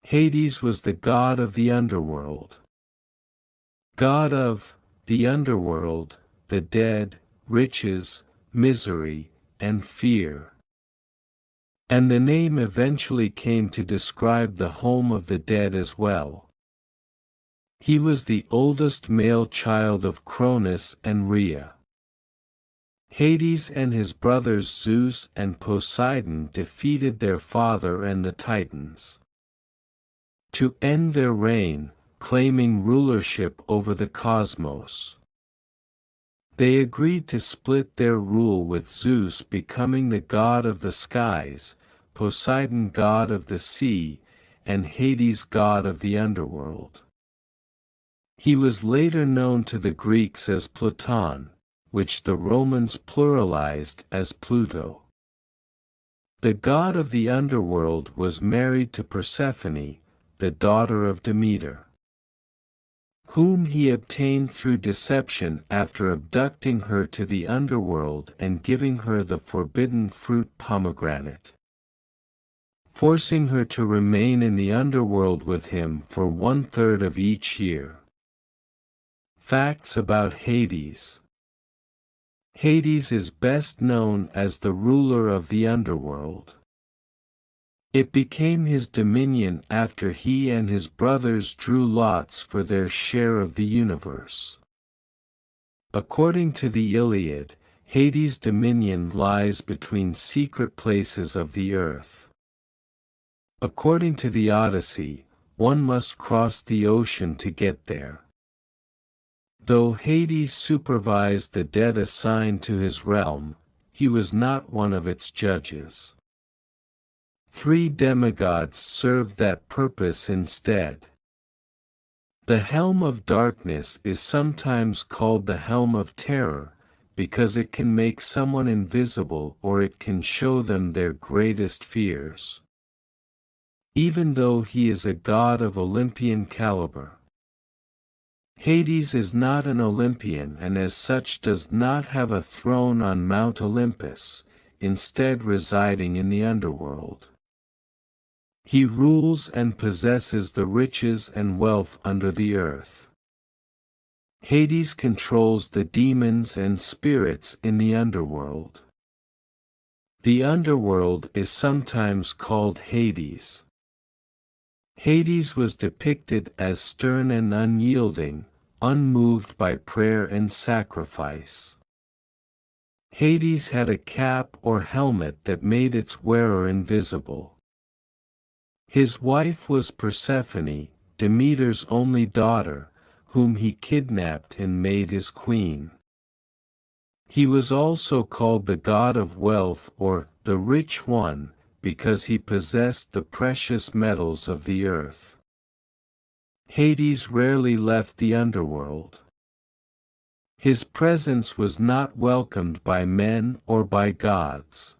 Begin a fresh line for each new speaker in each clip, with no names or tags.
Hades was the god of the underworld. God of the underworld, the dead, riches, misery, and fear. And the name eventually came to describe the home of the dead as well. He was the oldest male child of Cronus and Rhea. Hades and his brothers Zeus and Poseidon defeated their father and the Titans. To end their reign, claiming rulership over the cosmos. They agreed to split their rule, with Zeus becoming the god of the skies, Poseidon god of the sea, and Hades god of the underworld. He was later known to the Greeks as Pluton, which the Romans pluralized as Pluto. The god of the underworld was married to Persephone, the daughter of Demeter, whom he obtained through deception after abducting her to the underworld and giving her the forbidden fruit pomegranate, forcing her to remain in the underworld with him for 1/3 of each year. Facts about Hades. Hades is best known as the ruler of the underworld. It became his dominion after he and his brothers drew lots for their share of the universe. According to the Iliad, Hades' dominion lies between secret places of the earth. According to the Odyssey, one must cross the ocean to get there. Though Hades supervised the dead assigned to his realm, he was not one of its judges. 3 demigods served that purpose instead. The Helm of Darkness is sometimes called the Helm of Terror, because it can make someone invisible or it can show them their greatest fears. Even though he is a god of Olympian caliber. Hades is not an Olympian and as such does not have a throne on Mount Olympus, instead residing in the underworld. He rules and possesses the riches and wealth under the earth. Hades controls the demons and spirits in the underworld. The underworld is sometimes called Hades. Hades was depicted as stern and unyielding, unmoved by prayer and sacrifice. Hades had a cap or helmet that made its wearer invisible. His wife was Persephone, Demeter's only daughter, whom he kidnapped and made his queen. He was also called the god of wealth or the rich one, because he possessed the precious metals of the earth. Hades rarely left the underworld. His presence was not welcomed by men or by gods.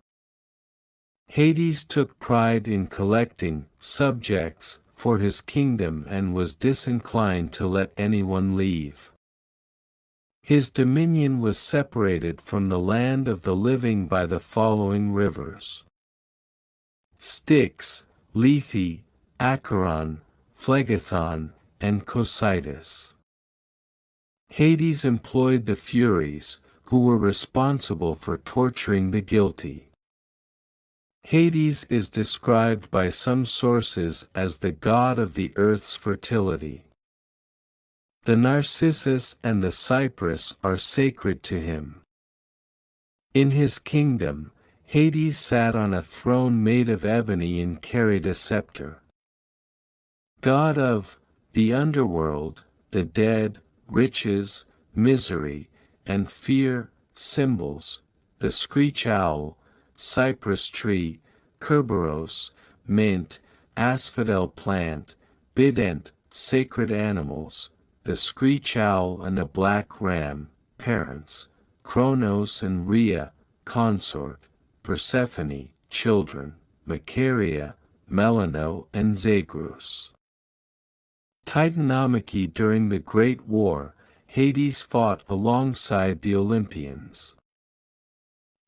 Hades took pride in collecting subjects for his kingdom and was disinclined to let anyone leave. His dominion was separated from the land of the living by the following rivers: Styx, Lethe, Acheron, Phlegethon, and Cocytus. Hades employed the Furies, who were responsible for torturing the guilty. Hades is described by some sources as the god of the earth's fertility. The narcissus and the cypress are sacred to him. In his kingdom, Hades sat on a throne made of ebony and carried a scepter. God of the underworld, the dead, riches, misery, and fear, symbols, the screech owl, cypress tree, Kerberos, mint, asphodel plant, bident, sacred animals, the screech owl and the black ram, parents, Kronos and Rhea, consort, Persephone, children, Macaria, Melano and Zagreus. Titanomachy. During the Great War, Hades fought alongside the Olympians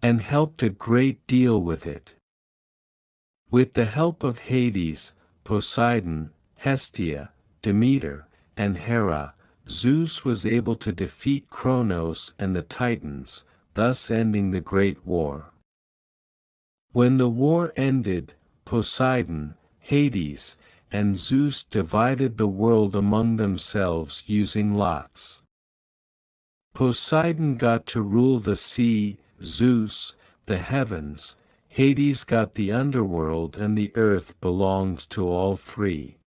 and helped a great deal with it. With the help of Hades, Poseidon, Hestia, Demeter, and Hera, Zeus was able to defeat Kronos and the Titans, thus ending the Great War. When the war ended, Poseidon, Hades, and Zeus divided the world among themselves using lots. Poseidon got to rule the sea, Zeus, the heavens, Hades got the underworld, and the earth belonged to all three.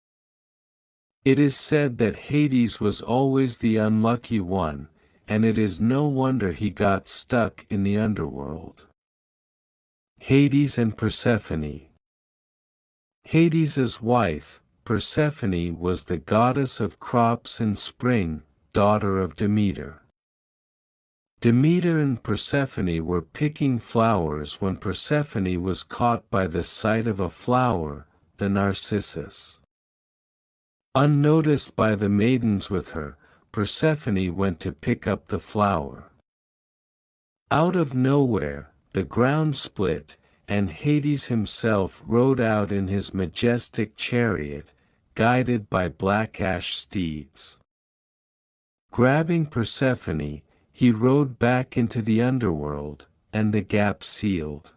It is said that Hades was always the unlucky one, and it is no wonder he got stuck in the underworld. Hades and Persephone. Hades' wife, Persephone, was the goddess of crops and spring, daughter of Demeter. Demeter and Persephone were picking flowers when Persephone was caught by the sight of a flower, the narcissus. Unnoticed by the maidens with her, Persephone went to pick up the flower. Out of nowhere, the ground split, and Hades himself rode out in his majestic chariot, guided by black ash steeds. Grabbing Persephone, he rode back into the underworld, and the gap sealed.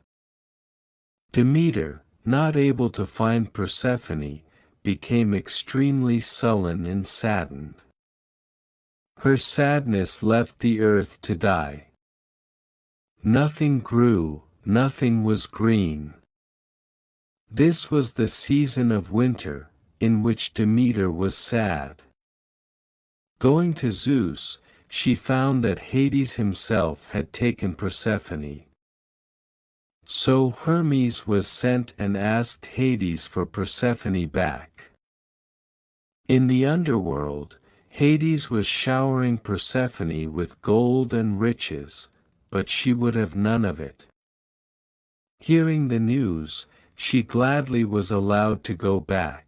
Demeter, not able to find Persephone, became extremely sullen and saddened. Her sadness left the earth to die. Nothing grew, nothing was green. This was the season of winter, in which Demeter was sad. Going to Zeus, she found that Hades himself had taken Persephone. So Hermes was sent and asked Hades for Persephone back. In the underworld, Hades was showering Persephone with gold and riches, but she would have none of it. Hearing the news, she gladly was allowed to go back.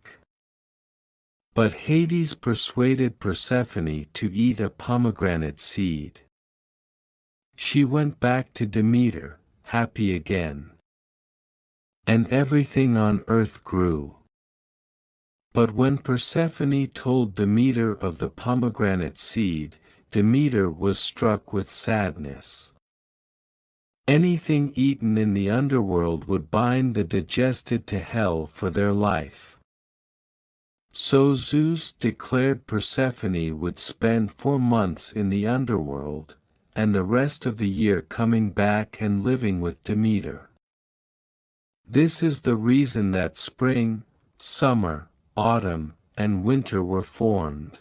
But Hades persuaded Persephone to eat a pomegranate seed. She went back to Demeter, happy again. And everything on earth grew. But when Persephone told Demeter of the pomegranate seed, Demeter was struck with sadness. Anything eaten in the underworld would bind the digested to hell for their life. So Zeus declared Persephone would spend 4 months in the underworld, and the rest of the year coming back and living with Demeter. This is the reason that spring, summer, autumn, and winter were formed.